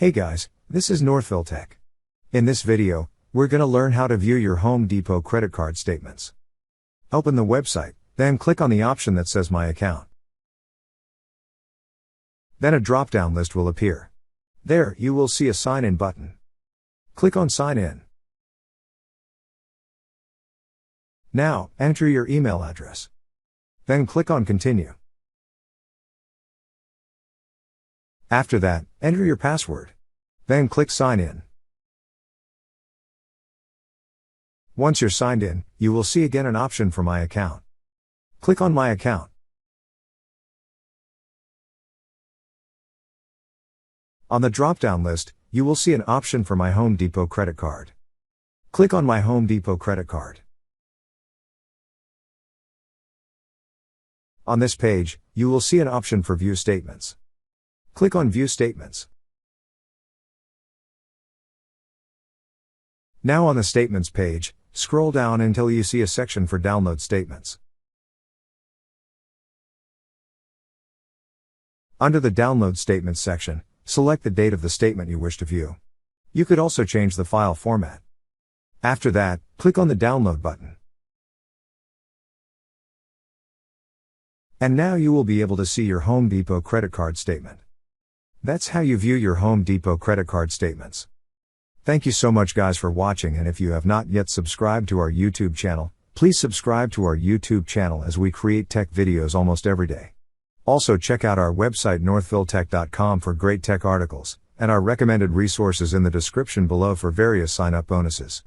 Hey guys, this is Northville Tech. In this video, we're gonna learn how to view your Home Depot credit card statements. Open the website, then click on the option that says My Account. Then a drop-down list will appear. There, you will see a Sign In button. Click on Sign In. Now, enter your email address. Then click on Continue. After that, enter your password. Then click Sign In. Once you're signed in, you will see again an option for My Account. Click on My Account. On the drop-down list, you will see an option for My Home Depot credit card. Click on My Home Depot credit card. On this page, you will see an option for View Statements. Click on View Statements. Now on the Statements page, scroll down until you see a section for Download Statements. Under the Download Statements section, select the date of the statement you wish to view. You could also change the file format. After that, click on the Download button. And now you will be able to see your Home Depot credit card statement. That's how you view your Home Depot credit card statements. Thank you so much guys for watching, and if you have not yet subscribed to our YouTube channel, please subscribe to our YouTube channel as we create tech videos almost every day. Also check out our website northvilletech.com for great tech articles, and our recommended resources in the description below for various sign-up bonuses.